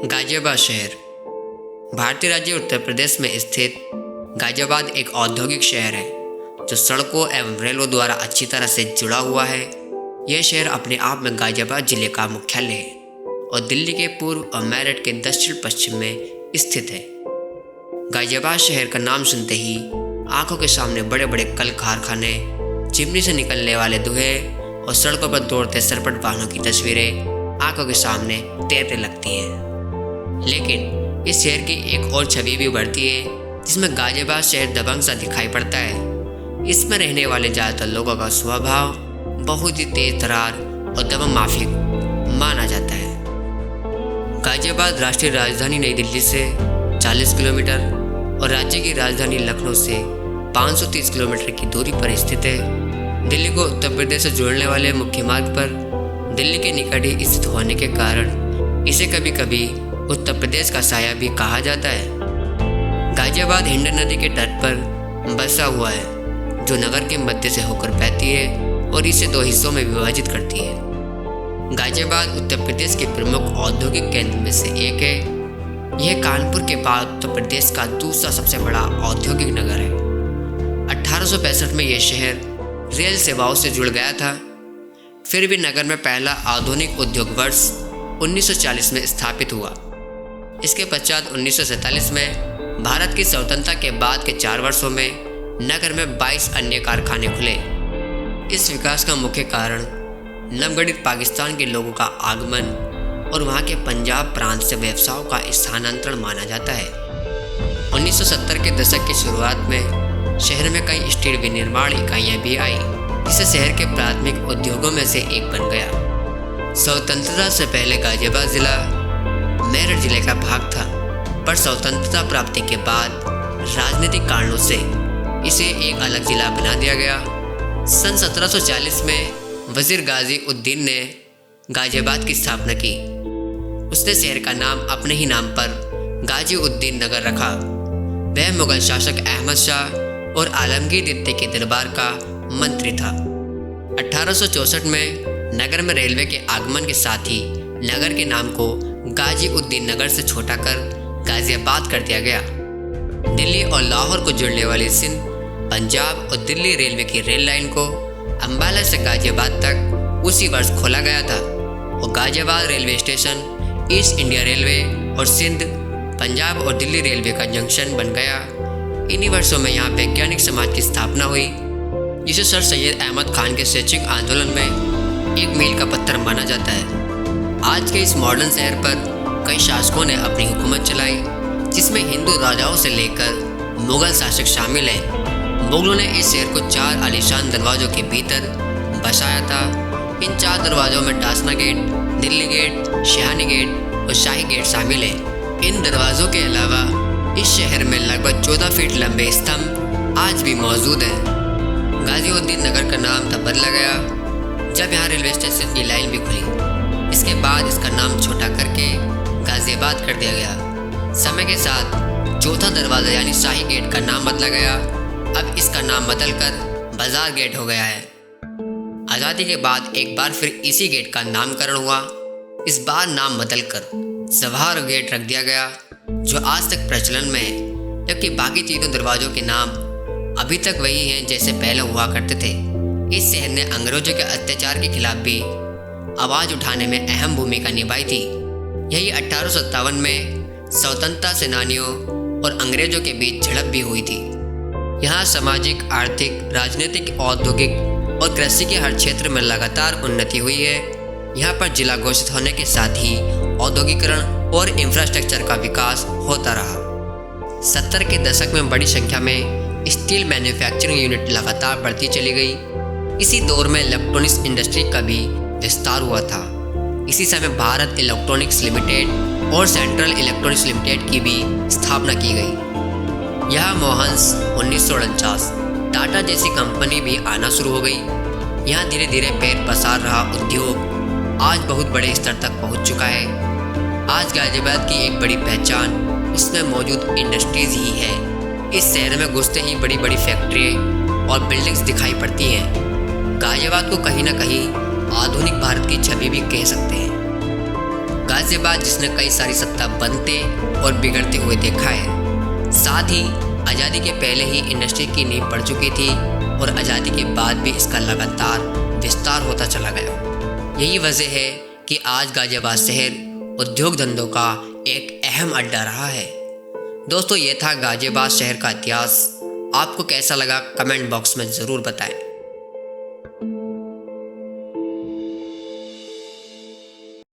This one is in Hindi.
गाजियाबाद शहर भारतीय राज्य उत्तर प्रदेश में स्थित गाजियाबाद एक औद्योगिक शहर है जो सड़कों एवं रेलों द्वारा अच्छी तरह से जुड़ा हुआ है। यह शहर अपने आप में गाजियाबाद जिले का मुख्यालय है और दिल्ली के पूर्व और मेरठ के दक्षिण पश्चिम में स्थित है। गाजियाबाद शहर का नाम सुनते ही आंखों के सामने बड़े बड़े कल कारखाने, चिमनी से निकलने वाले धुएं और सड़कों पर दौड़ते सरपट वाहनों की तस्वीरें आंखों के सामने तैरने लगती हैं। लेकिन इस शहर की एक और छवि भी उभरती है जिसमें गाजियाबाद शहर दबंग सा दिखाई पड़ता है। इसमें रहने वाले ज़्यादातर लोगों का स्वभाव बहुत ही तेज तर्रार और दबंग माफिक माना जाता है। गाजियाबाद राष्ट्रीय राजधानी नई दिल्ली से 40 किलोमीटर और राज्य की राजधानी लखनऊ से 530 किलोमीटर की दूरी पर स्थित है। दिल्ली को उत्तर प्रदेश से जोड़ने वाले मुख्य मार्ग पर दिल्ली के निकट ही स्थित होने के कारण इसे कभी कभी उत्तर प्रदेश का साया भी कहा जाता है। गाजियाबाद हिंड नदी के तट पर बसा हुआ है जो नगर के मध्य से होकर बहती है और इसे दो हिस्सों में विभाजित करती है। गाजियाबाद उत्तर प्रदेश के प्रमुख औद्योगिक केंद्र में से एक है। यह कानपुर के बाद उत्तर प्रदेश का दूसरा सबसे बड़ा औद्योगिक नगर है। 1865 में यह शहर रेल सेवाओं से जुड़ गया था। फिर भी नगर में पहला आधुनिक उद्योग वर्ष 1940 में स्थापित हुआ। इसके पश्चात 1947 में भारत की स्वतंत्रता के बाद के 4 वर्षों में नगर में 22 अन्य कारखाने खुले। इस विकास का मुख्य कारण नवगठित पाकिस्तान के लोगों का आगमन और वहां के पंजाब प्रांत से व्यवसायों का स्थानांतरण माना जाता है। 1970 के दशक की शुरुआत में शहर में कई स्टील विनिर्माण इकाइयां भी आई जिससे शहर के प्राथमिक उद्योगों में से एक बन गया। स्वतंत्रता से पहले गाजियाबाद जिला मेरठ जिले का भाग था, पर स्वतंत्रता प्राप्ति के बाद राजनीतिक कारणों से इसे एक अलग जिला बना दिया गया। सन 1740 में वजीर गाजी उद्दीन ने गाजियाबाद की स्थापना की। उसने शहर का नाम अपने ही नाम पर गाजी उद्दीन नगर रखा। वह मुगल शासक अहमद शाह और आलमगीर द्वितीय के दरबार का मंत्री था। 1864 में नगर में रेलवे के आगमन के साथ ही नगर के नाम को गाजी उद्दीन नगर से छोटा कर गाजियाबाद कर दिया गया। दिल्ली और लाहौर को जोड़ने वाली सिंध, पंजाब और दिल्ली रेलवे की रेल लाइन को अंबाला से गाजियाबाद तक उसी वर्ष खोला गया था और Ghaziabad railway station east India railway और सिंध, पंजाब और दिल्ली रेलवे का जंक्शन बन गया। इन्हीं वर्षों में यहाँ वैज्ञानिक समाज की स्थापना हुई जिसे सर सैयद अहमद खान के शैक्षिक आंदोलन में एक मील का पत्थर माना जाता है। आज के इस मॉडर्न शहर पर कई शासकों ने अपनी हुकूमत चलाई जिसमें हिंदू राजाओं से लेकर मुगल शासक शामिल हैं। मुगलों ने इस शहर को 4 आलीशान दरवाज़ों के भीतर बसाया था। इन 4 दरवाज़ों में Dasna gate, Delhi gate, Shahani gate और शाही गेट शामिल है। इन दरवाज़ों के अलावा इस शहर में लगभग 14 फीट लंबे स्तंभ आज भी मौजूद हैं। गाजीउद्दीन नगर का नाम तब बदला गया जब यहाँ रेलवे स्टेशन की लाइन भी खुली। इसके बाद इसका नाम छोटा करके गाजियाबाद कर दिया गया। समय के साथ चौथा दरवाज़ा यानी शाही गेट का नाम बदला गया। अब इसका नाम बदलकर बाजार गेट हो गया है। आज़ादी के बाद एक बार फिर इसी गेट का नामकरण हुआ। इस बार नाम बदलकर जवाहर गेट रख दिया गया जो आज तक प्रचलन में है, जबकि बाकी तीनों दरवाज़ों के नाम अभी तक वही हैं जैसे पहले हुआ करते थे। इस शहर ने अंग्रेजों के अत्याचार के खिलाफ भी आवाज़ उठाने में अहम भूमिका निभाई थी। यही 1857 में स्वतंत्रता सेनानियों और अंग्रेजों के बीच झड़प भी हुई थी। यहाँ सामाजिक, आर्थिक, राजनीतिक, औद्योगिक और कृषि के हर क्षेत्र में लगातार उन्नति हुई है। यहाँ पर जिला घोषित होने के साथ ही औद्योगिकरण और इंफ्रास्ट्रक्चर का विकास होता रहा। 70 के दशक में बड़ी संख्या में स्टील मैन्युफैक्चरिंग यूनिट लगातार बढ़ती चली गई। इसी दौर में इलेक्ट्रॉनिक्स इंडस्ट्री का भी विस्तार हुआ था। इसी समय भारत इलेक्ट्रॉनिक्स लिमिटेड और सेंट्रल इलेक्ट्रॉनिक्स लिमिटेड की भी स्थापना की गई। यह मोहन्स 1949 टाटा जैसी कंपनी भी आना शुरू हो गई। यहाँ धीरे धीरे पैर पसार रहा उद्योग आज बहुत बड़े स्तर तक पहुँच चुका है। आज गाजियाबाद की एक बड़ी पहचान इसमें मौजूद इंडस्ट्रीज ही है। इस शहर में घुसते ही बड़ी बड़ी फैक्ट्री और बिल्डिंग्स दिखाई पड़ती हैं। गाजियाबाद को कहीं ना कहीं आधुनिक भारत की छवि भी कह सकते हैं। गाजियाबाद जिसने कई सारी सत्ता बनते और बिगड़ते हुए देखा है। साथ ही आज़ादी के पहले ही इंडस्ट्री की नींव पड़ चुकी थी और आज़ादी के बाद भी इसका लगातार विस्तार होता चला गया। यही वजह है कि आज गाजियाबाद शहर उद्योग धंधों का एक अहम अड्डा रहा है। दोस्तों, ये था गाजियाबाद शहर का इतिहास। आपको कैसा लगा कमेंट बॉक्स में ज़रूर बताएं।